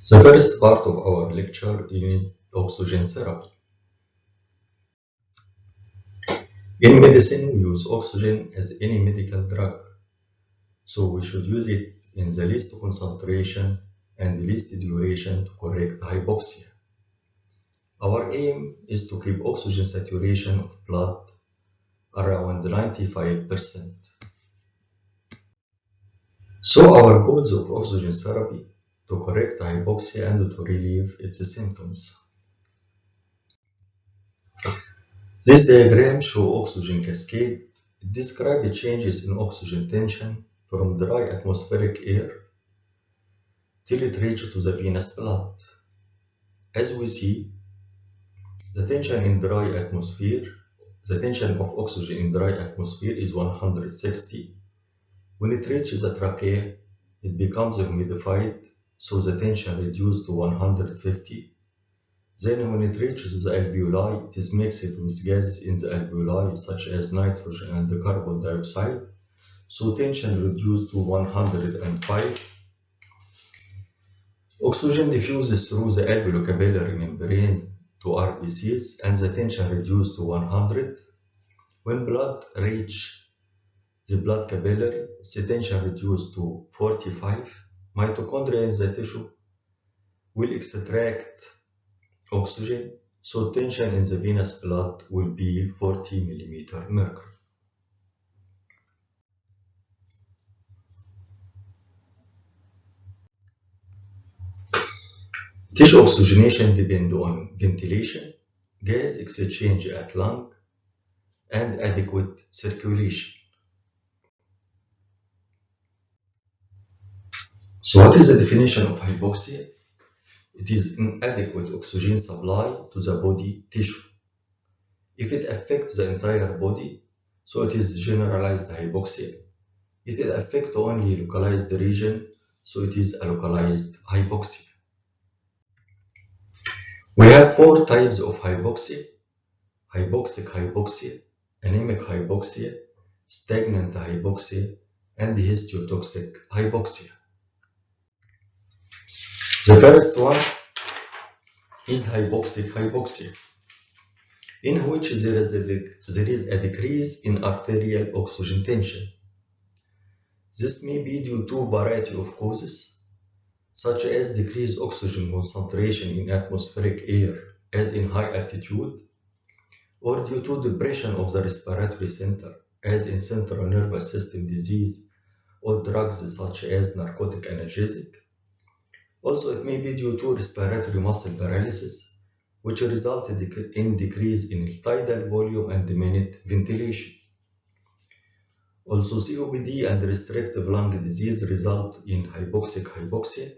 The first part of our lecture is oxygen therapy. In medicine, we use oxygen as any medical drug, so we should use it in the least concentration and least duration to correct hypoxia. Our aim is to keep oxygen saturation of blood around 95%. So our goals of oxygen therapy to correct hypoxia and to relieve its symptoms. This diagram shows oxygen cascade. It describes changes in oxygen tension from dry atmospheric air till it reaches to the venous blood. As we see, the tension of oxygen in dry atmosphere is 160. When it reaches the trachea, it becomes humidified, so the tension reduced to 150. Then when it reaches the alveoli, it is mixed with gas in the alveoli, such as nitrogen and carbon dioxide, so tension reduced to 105. Oxygen diffuses through the alveolo-capillary membrane to RBCs, and the tension reduced to 100. When blood reaches the blood capillary, the tension reduced to 45. Mitochondria in the tissue will extract oxygen, so tension in the venous blood will be 40 mm mercury. Tissue oxygenation depends on ventilation, gas exchange at lung, and adequate circulation. So what is the definition of hypoxia? It is inadequate oxygen supply to the body tissue. If it affects the entire body, so it is generalized hypoxia. If it affects only localized region, so it is a localized hypoxia. We have 4 types of hypoxia: hypoxic hypoxia, anemic hypoxia, stagnant hypoxia, and histiotoxic hypoxia. The first one is hypoxic hypoxia, in which there is a decrease in arterial oxygen tension. This may be due to a variety of causes, such as decreased oxygen concentration in atmospheric air as in high altitude, or due to depression of the respiratory center as in central nervous system disease, or drugs such as narcotic analgesic. Also, it may be due to respiratory muscle paralysis, which resulted in decrease in tidal volume and diminished ventilation. Also, COPD and restrictive lung disease result in hypoxic hypoxia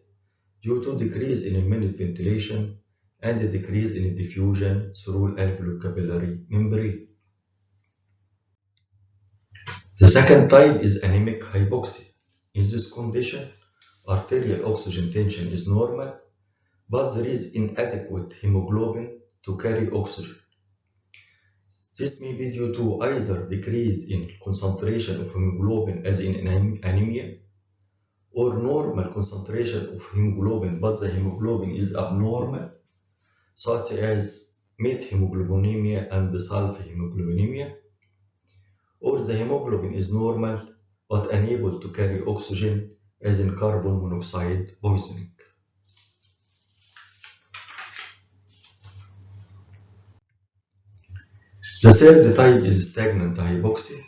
due to decrease in minute ventilation and a decrease in diffusion through alveolo-capillary membrane. The second type is anemic hypoxia. In this condition, arterial oxygen tension is normal, but there is inadequate hemoglobin to carry oxygen. This may be due to either decrease in concentration of hemoglobin as in anemia, or normal concentration of hemoglobin but the hemoglobin is abnormal, such as methemoglobinemia and sulfahemoglobinemia, or the hemoglobin is normal but unable to carry oxygen as in carbon monoxide poisoning. The third type is stagnant hypoxia,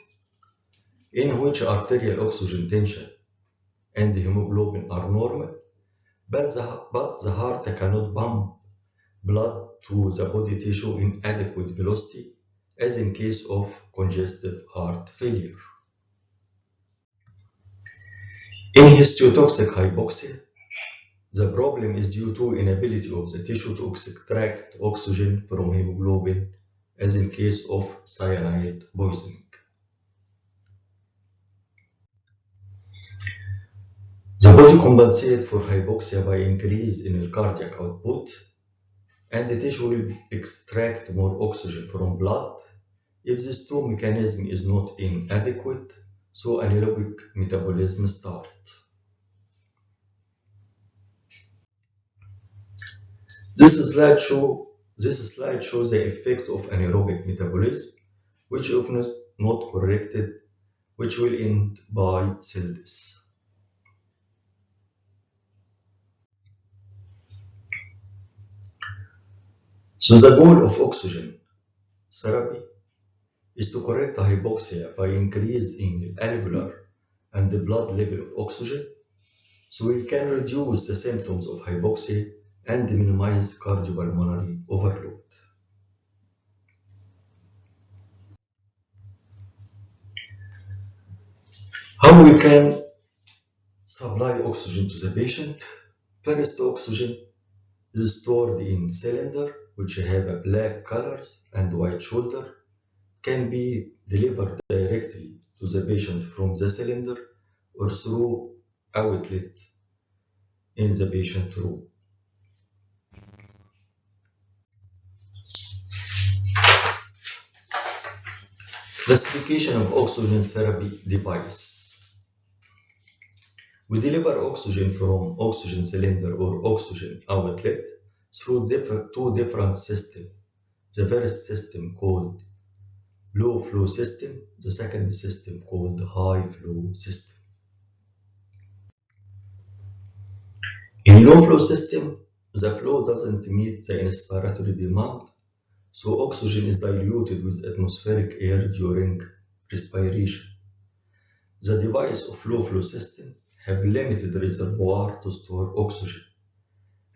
in which arterial oxygen tension and hemoglobin are normal, but the heart cannot pump blood to the body tissue in adequate velocity, as in case of congestive heart failure. In histiotoxic hypoxia, the problem is due to inability of the tissue to extract oxygen from hemoglobin, as in case of cyanide poisoning. The body compensates for hypoxia by increase in the cardiac output, and the tissue will extract more oxygen from blood if this two mechanism is not inadequate, so anaerobic metabolism starts. This slide shows the effect of anaerobic metabolism, which often is not corrected, which will end by cell death. So the goal of oxygen therapy is to correct hypoxia by increasing alveolar and the blood level of oxygen, so we can reduce the symptoms of hypoxia and minimize cardiopulmonary overload. How we can supply oxygen to the patient? First, oxygen is stored in cylinder which have a black colors and white shoulder, can be delivered directly to the patient from the cylinder or through outlet in the patient room. Classification of oxygen therapy devices. We deliver oxygen from oxygen cylinder or oxygen outlet through two different systems. The first system called low flow system, the second system called high flow system. In low flow system, the flow doesn't meet the inspiratory demand, so oxygen is diluted with atmospheric air during respiration. The device of low flow system have limited reservoir to store oxygen,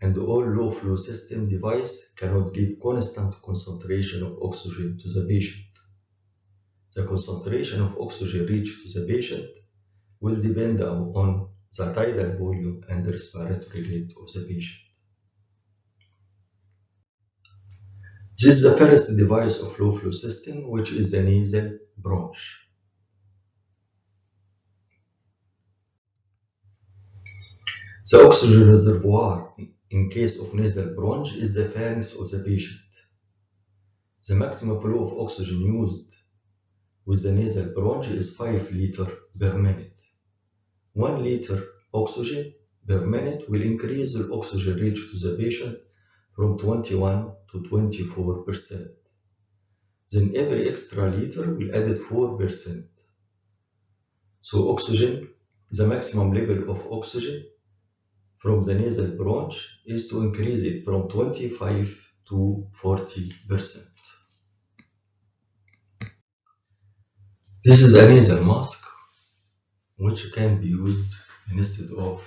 and all low flow system device cannot give constant concentration of oxygen to the patient. The concentration of oxygen reached to the patient will depend on the tidal volume and the respiratory rate of the patient. This is the first device of low flow system, which is the nasal bronch. The oxygen reservoir in case of nasal bronch is the pharynx of the patient. The maximum flow of oxygen used with the nasal bronch is 5 liters per minute. 1 liter oxygen per minute will increase the oxygen reached to the patient from 21 to 24%. Then every extra liter will add 4%. So oxygen, the maximum level of oxygen from the nasal bronch is to increase it from 25 to 40%. This is a nasal mask which can be used instead of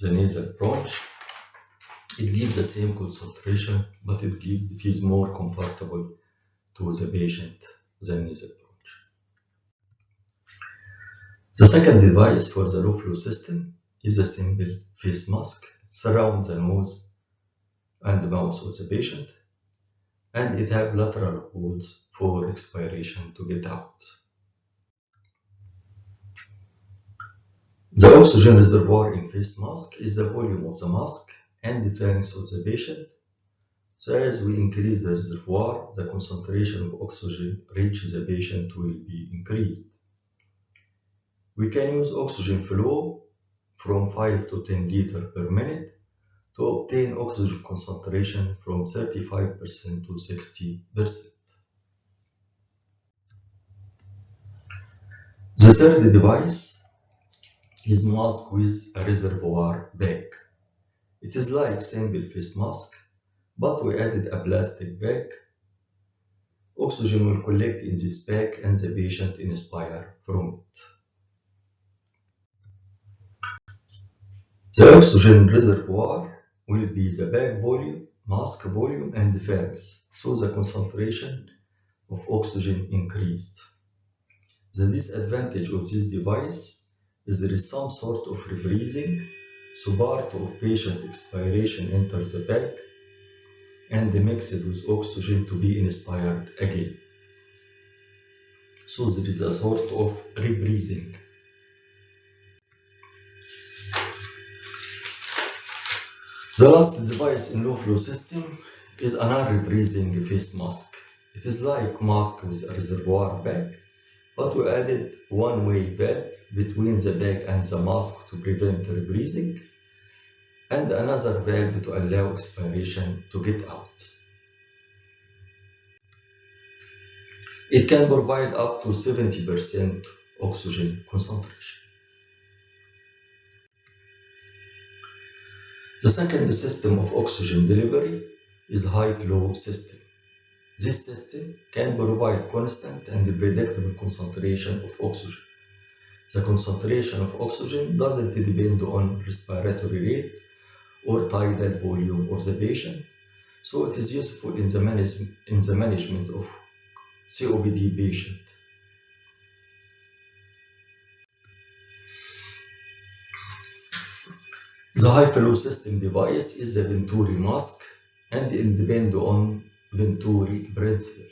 the nasal bronch. It gives the same concentration, but it is more comfortable to the patient than nasal bronch. The second device for the low flow system is a simple face mask. It surrounds the nose and the mouth of the patient, and it has lateral holes for expiration to get out. The oxygen reservoir in face mask is the volume of the mask and the pharynx of the patient. So as we increase the reservoir, the concentration of oxygen reached the patient will be increased. We can use oxygen flow from 5 to 10 liters per minute to obtain oxygen concentration from 35% to 60%. The third device is mask with a reservoir bag. It is like simple face mask, but we added a plastic bag. Oxygen will collect in this bag and the patient inspire from it. The oxygen reservoir will be the bag volume, mask volume, and the pharynx, so the concentration of oxygen increased. The disadvantage of this device is there is some sort of rebreathing, so part of patient expiration enters the bag and mixed with oxygen to be inspired again. So there is a sort of rebreathing. The last device in low flow system is a non-rebreathing face mask. It is like mask with a reservoir bag, but we added one-way valve between the bag and the mask to prevent rebreathing. and another valve to allow expiration to get out. It can provide up to 70% oxygen concentration. The second system of oxygen delivery is high flow system. This system can provide constant and predictable concentration of oxygen. The concentration of oxygen doesn't depend on respiratory rate or tidal volume of the patient, so it is useful in the management of COPD patient. The high flow system device is the Venturi mask and it depends on Venturi principle.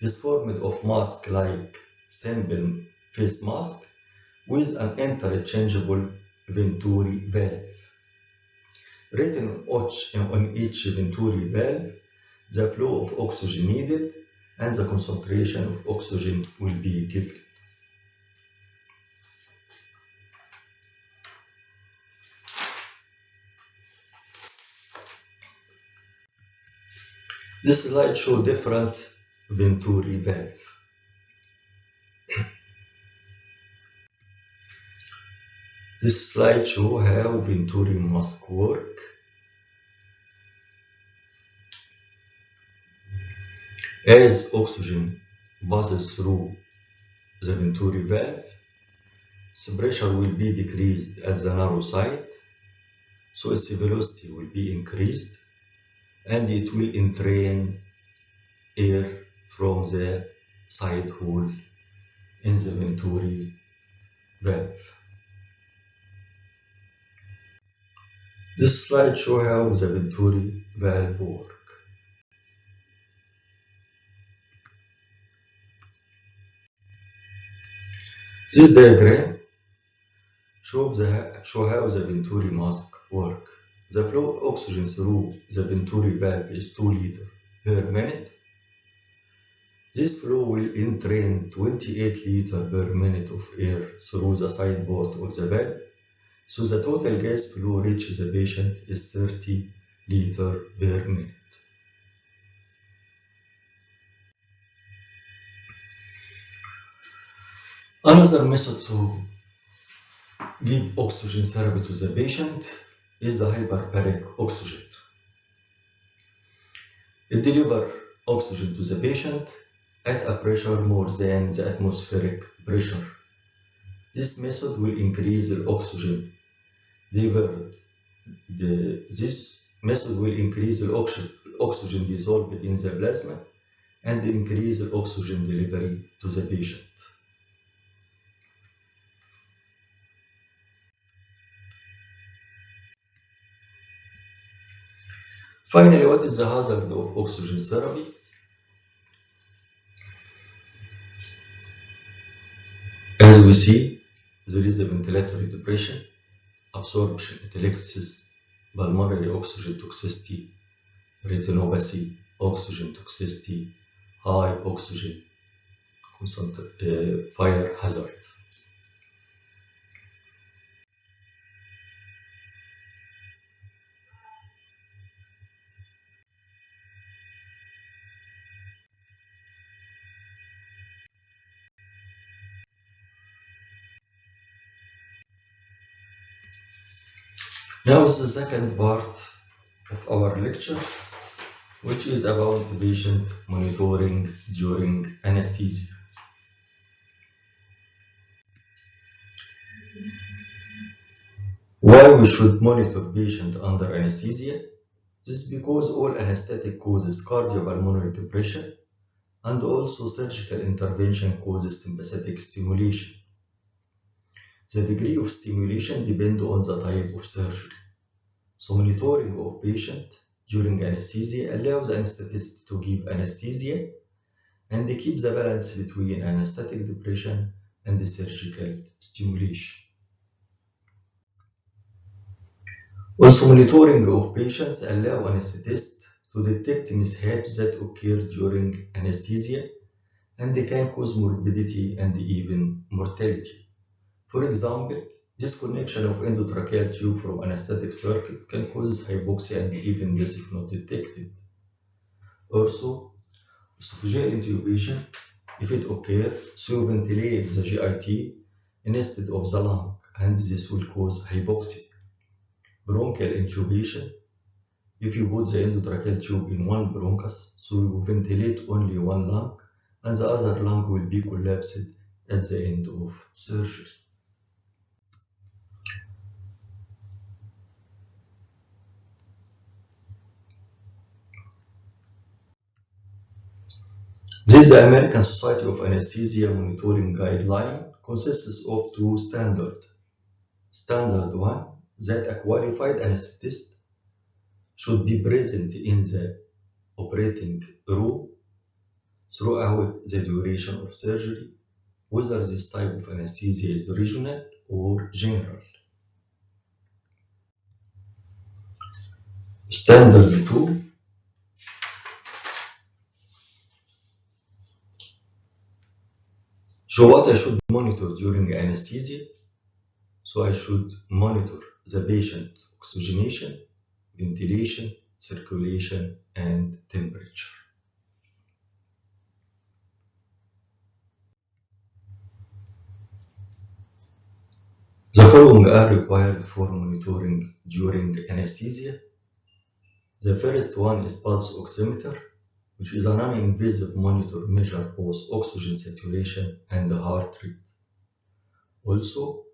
This formed of mask like simple face mask with an interchangeable Venturi valve. Written on each Venturi valve, the flow of oxygen needed and the concentration of oxygen will be given. This slide shows different Venturi valve. This slide shows how Venturi mask work. As oxygen passes through the Venturi valve, its pressure will be decreased at the narrow side, so its velocity will be increased, and it will entrain air from the side hole in the Venturi valve. This slide shows how the Venturi valve works. This diagram shows how the Venturi mask works. The flow of oxygen through the Venturi valve is 2 liters per minute. This flow will entrain 28 liters per minute of air through the side port of the valve, so the total gas flow reaches the patient is 30 liters per minute. Another method to give oxygen therapy to the patient is the hyperbaric oxygen. It delivers oxygen to the patient at a pressure more than the atmospheric pressure. This method will increase the oxygen delivered. This method will increase the oxygen dissolved in the plasma and increase the oxygen delivery to the patient. Finally, what is the hazard of oxygen therapy? As we see, there is a ventilatory depression, absorption atelectasis, pulmonary oxygen toxicity, retinopathy, oxygen toxicity, high oxygen fire hazard. Now is the second part of our lecture, which is about patient monitoring during anesthesia. Why we should monitor patient under anesthesia? This is because all anesthetic causes cardiopulmonary depression, and also surgical intervention causes sympathetic stimulation. The degree of stimulation depends on the type of surgery. So monitoring of patient during anesthesia allows the anesthetist to give anesthesia and they keep the balance between anesthetic depression and the surgical stimulation. Also, monitoring of patients allow anesthetists to detect mishaps that occur during anesthesia and they can cause morbidity and even mortality. For example, Disconnection of endotracheal tube from anesthetic circuit can cause hypoxia and even death if not detected. Also, esophageal intubation, if it occurs, so ventilate the GIT instead of the lung, and this will cause hypoxia. Bronchial intubation, if you put the endotracheal tube in one bronchus, so you ventilate only one lung, and the other lung will be collapsed at the end of surgery. This American Society of Anesthesia Monitoring Guideline consists of two standards. Standard 1, that a qualified anesthetist should be present in the operating room throughout the duration of surgery, whether this type of anesthesia is regional or general. Standard 2, so what I should monitor during anesthesia? So I should monitor the patient oxygenation, ventilation, circulation, and temperature. The following are required for monitoring during anesthesia. The first one is pulse oximeter, which is a non-invasive monitor measure both oxygen saturation and the heart rate. Also,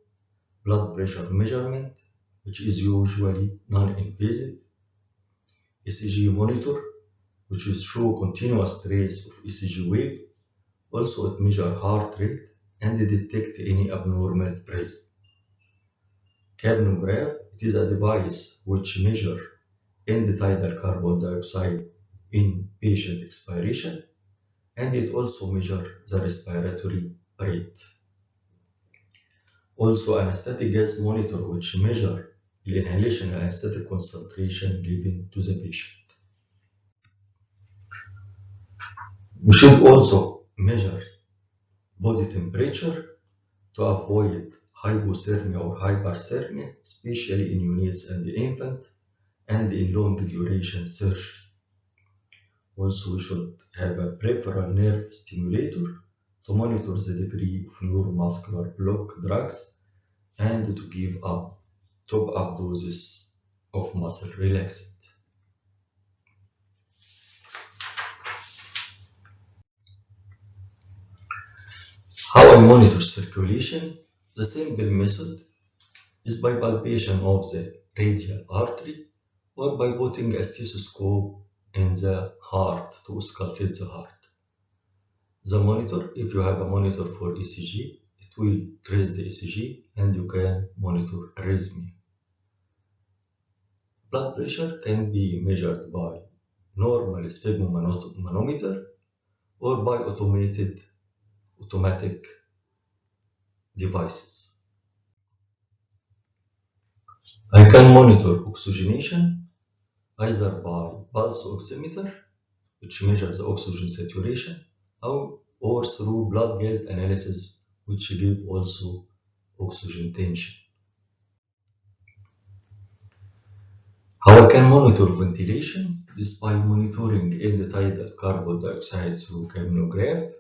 blood pressure measurement, which is usually non-invasive. ECG monitor, which is show continuous trace of ECG wave. Also, it measures heart rate and detect any abnormal breath. Capnograph, it is a device which measures end-tidal carbon dioxide in patient expiration, and it also measures the respiratory rate. Also, anesthetic gas monitor, which measures the inhalation and anesthetic concentration given to the patient. We should also measure body temperature to avoid hypothermia or hyperthermia, especially in neonates and the infant, and in long duration surgery. Also, we should have a peripheral nerve stimulator to monitor the degree of neuromuscular block drugs and to give up top-up doses of muscle relaxant. How I monitor circulation? The simple method is by palpation of the radial artery or by putting a stethoscope in the heart to auscultate the heart. The monitor, if you have a monitor for ECG, it will trace the ECG and you can monitor arrhythmia. Blood pressure can be measured by normal sphygmomanometer or by automatic devices. I can monitor oxygenation either by pulse oximeter, which measures the oxygen saturation, or through blood gas analysis, which give also oxygen tension. How I can monitor ventilation is by monitoring end-tidal carbon dioxide through capnograph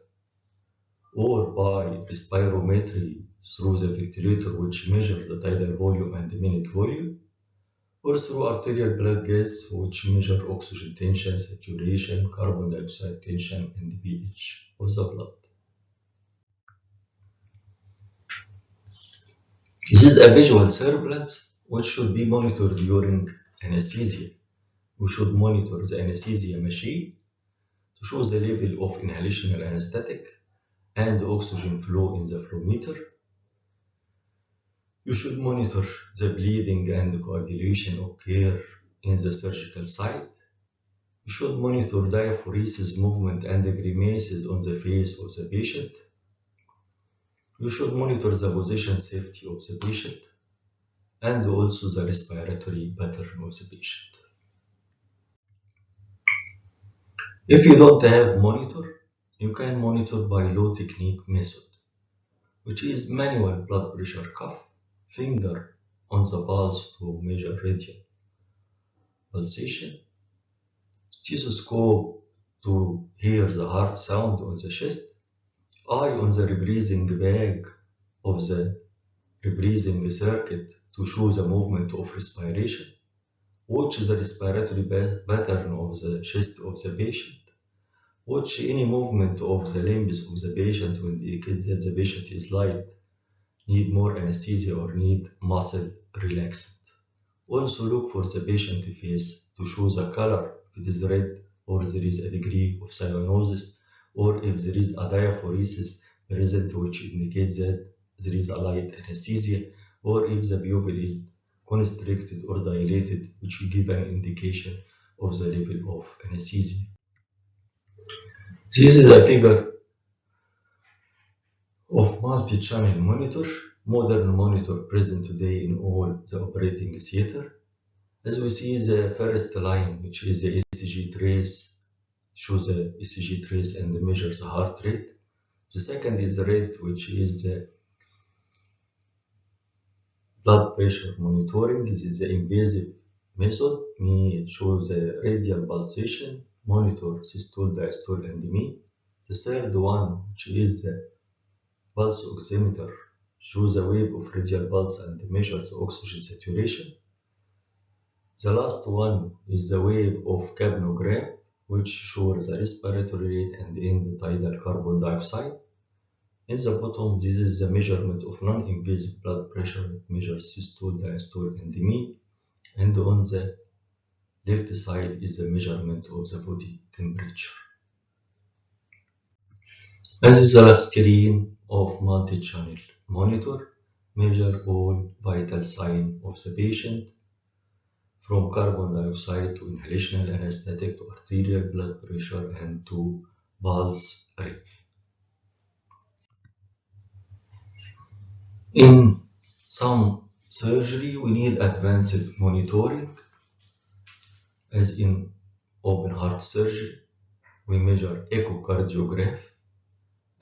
or by respirometry through the ventilator, which measures the tidal volume and the minute volume, or through arterial blood gas, which measure oxygen tension, saturation, carbon dioxide tension, and the pH of the blood. This is a visual surveillance which should be monitored during anesthesia. We should monitor the anesthesia machine to show the level of inhalational anesthetic and oxygen flow in the flow meter. You should monitor the bleeding and coagulation occur in the surgical site. You should monitor diaphoresis movement and grimaces on the face of the patient. You should monitor the position safety of the patient and also the respiratory pattern of the patient. If you don't have monitor, you can monitor by low technique method, which is manual blood pressure cuff, finger on the pulse to measure radial pulsation, stethoscope to hear the heart sound on the chest, eye on the rebreathing bag of the rebreathing circuit to show the movement of respiration, watch the respiratory pattern of the chest of the patient, watch any movement of the limbs of the patient to indicate that the patient is light, need more anesthesia or need muscle relaxant. Also look for the patient face to show the color, if it is red or there is a degree of cyanosis, or if there is a diaphoresis present which indicates that there is a light anesthesia, or if the pupil is constricted or dilated, which will give an indication of the level of anesthesia. This is a figure of multi-channel monitor, modern monitor present today in all the operating theater. As we see, the first line, which is the ECG trace, shows the ECG trace and measures the heart rate. The second is the red, which is the blood pressure monitoring. This is the invasive method. Me shows the radial pulsation, monitor systole, diastole, and me. The third one, which is the pulse oximeter, shows a wave of radial pulse and measures oxygen saturation. The last one is the wave of capnogram, which shows the respiratory rate and end tidal carbon dioxide. In the bottom, this is the measurement of non-invasive blood pressure. It measures systole, diastole, and me. And on the left side is the measurement of the body temperature. This is the screen of multi-channel monitor, measure all vital signs of the patient, from carbon dioxide to inhalational anesthetic to arterial blood pressure and to pulse rate. In some surgery, we need advanced monitoring, as in open heart surgery, we measure echocardiograph,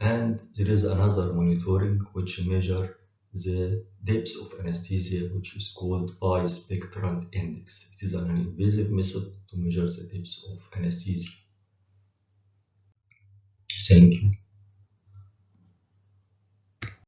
and there is another monitoring which measures the depth of anesthesia, which is called bispectral index. It is an invasive method to measure the depth of anesthesia. Thank you.